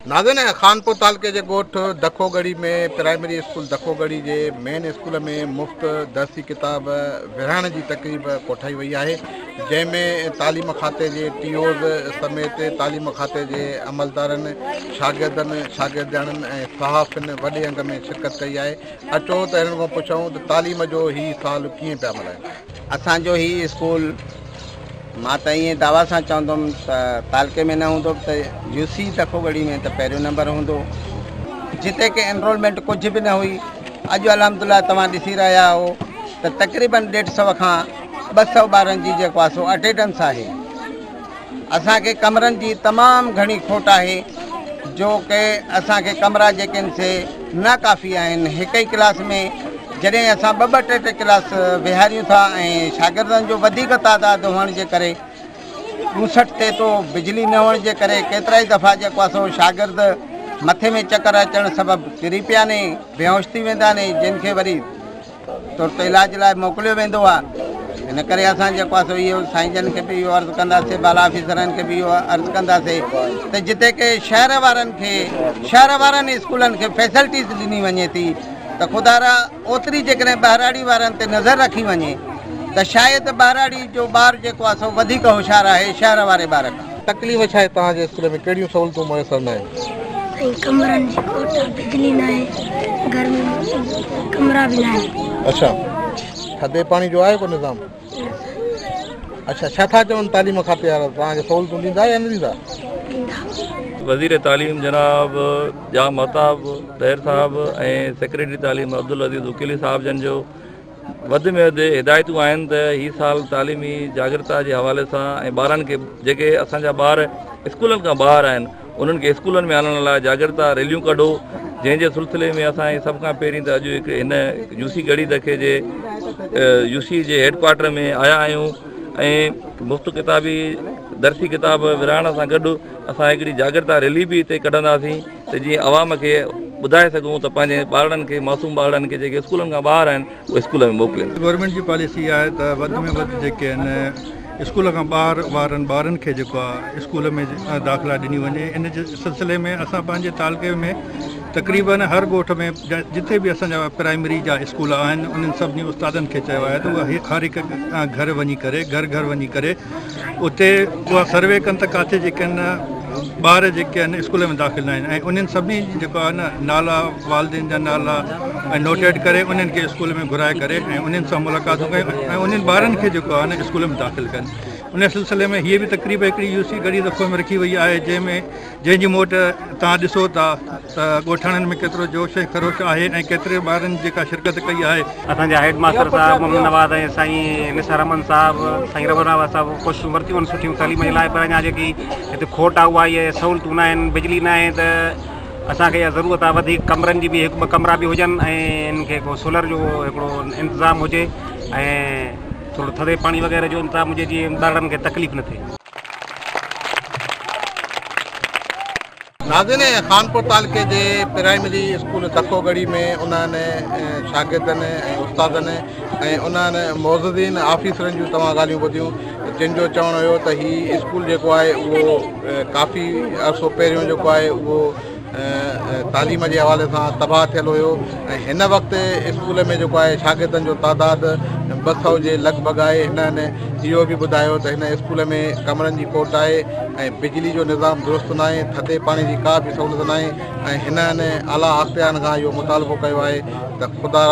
नाज़रीन, खानपुर तालुके जे ॻोठ दखोगढ़ी में प्राइमरी स्कूल दखोगढ़ी जे मेन स्कूल में मुफ़्त दर्सी किताब विरहाइण जी तक़रीब कोठाई वई आहे, जंहिंमें तालीम खाते जे टीओज़ समेत तालीम खाते जे अमलदारनि, शागिर्दनि ऐं सहाफ़िन वॾे अंग में शिरकत कई आहे। अचो त हिननि खां पुछूं त तालीम जो हीउ साल कीअं पिया मल्हाइनि। असांजो ही स्कूल मां त ईअं दावा सां चवंदुमि त तालुके में न हूंदो त यूसी दखोगढ़ी में त पहिरियों नंबर हूंदो, जिते की एनरोलमेंट कुझु बि न हुई। अॼु अलहमदुलिल्लाह तव्हां ॾिसी रहिया हो त तक़रीबन 150 खां 200 ॿारनि जी जेको आहे सो अटेंडेंस आहे। असांखे कमरनि जी तमामु घणी खोट आहे, जो कि असांखे कमरा जेके आहिनि से नाकाफ़ी आहिनि। हिक ई क्लास में जॾहिं असां 2-2 टे क्लास विहारियूं था ऐं शागिर्दनि जो वधीक तादाद हुअण जे करे 64 ते तो बिजली न हुअण जे करे केतिरा ई दफ़ा जेको आहे सो शागिर्द मथे में चकर अचणु सबबु किरी पिया आहिनि, बेहोश थी वेंदा आहिनि, जिन खे वरी तुर्त इलाज लाइ मोकिलियो वेंदो आहे। इन करे असां जेको आहे सो इहो साईं जन खे बि इहो अर्ज़ु कंदासीं, बाला ऑफिसरनि खे बि इहो अर्ज़ु कंदासीं त जिते की शहर वारनि स्कूलनि खे फैसिलिटीज़ ॾिनी वञे थी त ख़ुदा ओतिरी जेकॾहिं ॿाहिराड़ी वारनि ते नज़र रखी वञे त शायदि ॿाहिराड़ी जो ॿारु जेको आहे सो वधीक होशियारु आहे शहर वारे ॿार खां। तकलीफ़ छा आहे तव्हांजे स्कूल में, कहिड़ियूं सहूलियतूं मुयसरु न आहिनि? कमरनि जी खोट, बिजली न आहे, घर में कमरा बि न आहे। अच्छा, थधे पाणी जो आहे को निज़ाम? अच्छा, छा था चवनि तालीम खाते वारा, तव्हांखे सहूलियतूं ॾींदा या न ॾींदा? वज़ीर तालीम जनाब जाम महताब तहर साहब ऐं सेक्रेटरी तालीम अब्दुल अज़ीज़ वकीली साहब जन जो वधि में वधि हिदायतूं आहिनि त हीअ साल तालीमी जागृता जे हवाले सां ऐं ॿारनि खे जेके असांजा ॿार स्कूलनि खां ॿाहिरि आहिनि उन्हनि खे स्कूलनि में आणण लाइ जागृता रैलियूं कढो, जंहिंजे सिलसिले में असां सभ खां पहिरीं त अॼु हिकु हिन यूसी गढ़ी दखे जे यूसी जे हेडक्वाटर में आया आहियूं ऐं मुफ़्त किताबी दर्सी किताब विरहाइण सां गॾु असां हिकिड़ी जागृता रैली बि हिते कढंदासीं त जीअं आवाम खे ॿुधाए सघूं त पंहिंजे ॿारनि खे, मासूम ॿारनि खे जेके स्कूलनि खां ॿाहिरि आहिनि उहे स्कूल में मोकिलिनि। गवर्नमेंट जी पॉलिसी आहे त वधि में वधि जेके आहिनि स्कूल खां ॿाहिरि वारनि ॿारनि खे जेको आहे स्कूल में दाख़िला ॾिनी वञे। इन जे सिलसिले में असां पंहिंजे तालुके में तक़रीबन हर ॻोठ में जिथे बि असांजा प्राइमरी जा स्कूल आहिनि उन्हनि सभिनी उस्तादनि खे चयो आहे त उहा हर हिकु घर वञी करे घर वञी करे उते उहा सर्वे कनि त किथे जेके आहिनि ॿार जेके आहिनि स्कूल में दाख़िल न आहिनि ऐं उन्हनि सभिनी जेको आहे न नाला, वालिदैन जा नाला ऐं नोटेड करे उन्हनि खे स्कूल में घुराए करे ऐं उन्हनि सां मुलाक़ातूं कयूं ऐं उन्हनि ॿारनि खे जेको आहे न स्कूल में दाख़िल कनि। उन सिलसिले में हीअ बि तक़रीब हिकिड़ी यूसी गढ़ी दफ़ो में रखी वई आहे, जंहिंजी मोट तव्हां ॾिसो था त ॻोठाणनि में केतिरो जोश ऐं ख़रोश आहे ऐं केतिरे ॿारनि जेका शिरकत कई आहे। असांजा हेड मास्टर साहिबु मोहम्मद नवाज़ ऐं साईं निसार अहमद साहिबु, साईं रघुनाथ साहिबु कोशिशूं वरितियूं आहिनि सुठियूं तालीम जे लाइ, पर अञा जेकी हिते खोट आहे उहा इहे सहूलियतूं न आहिनि, बिजली न आहे त असांखे इहा ज़रूरत आहे वधीक कमरनि जी बि, 1-2 कमरा बि हुजनि ऐं इनखे को सोलर जो हिकिड़ो इंतिज़ामु हुजे ऐं थोरो थधे पाणी वग़ैरह जो इंतिज़ाम हुजे जीअं ॿारनि खे तकलीफ़ न थिए। नाज़रीन, खानपुर तालुके जे प्राइमरी स्कूल दखोगढ़ी में उन्हनि शागिर्दनि ऐं उस्तादनि ऐं उन्हनि मौजूदीन ऑफिसरनि जूं तव्हां ॻाल्हियूं ॿुधियूं, जिन जो चवणु हुयो त हीउ स्कूल जेको आहे उहो काफ़ी अर्सो पहिरियों जेको आहे उहो तालीम जे हवाले सां तबाह थियल हुयो ऐं हिन वक़्तु स्कूल में जेको आहे शागिर्दनि जो तादादु 200 जे लॻभॻि आहे। हिननि इहो बि ॿुधायो त हिन स्कूल में कमरनि जी खोट आहे ऐं बिजली जो निज़ाम दुरुस्त न आहे, थधे पाणी जी का बि सहूलियत न आहे ऐं हिननि आला अख़्तियारनि खां इहो मुतालबो कयो आहे त ख़ुदा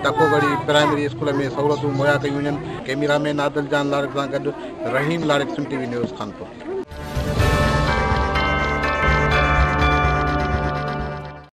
दखोगढ़ी प्राइमरी स्कूल में सहूलियतूं मुहैया कयूं वञनि। कैमरामैन आदिल जान लारिक सां गॾु रहीम लारिक, सिम TV न्यूज़, खानपुर।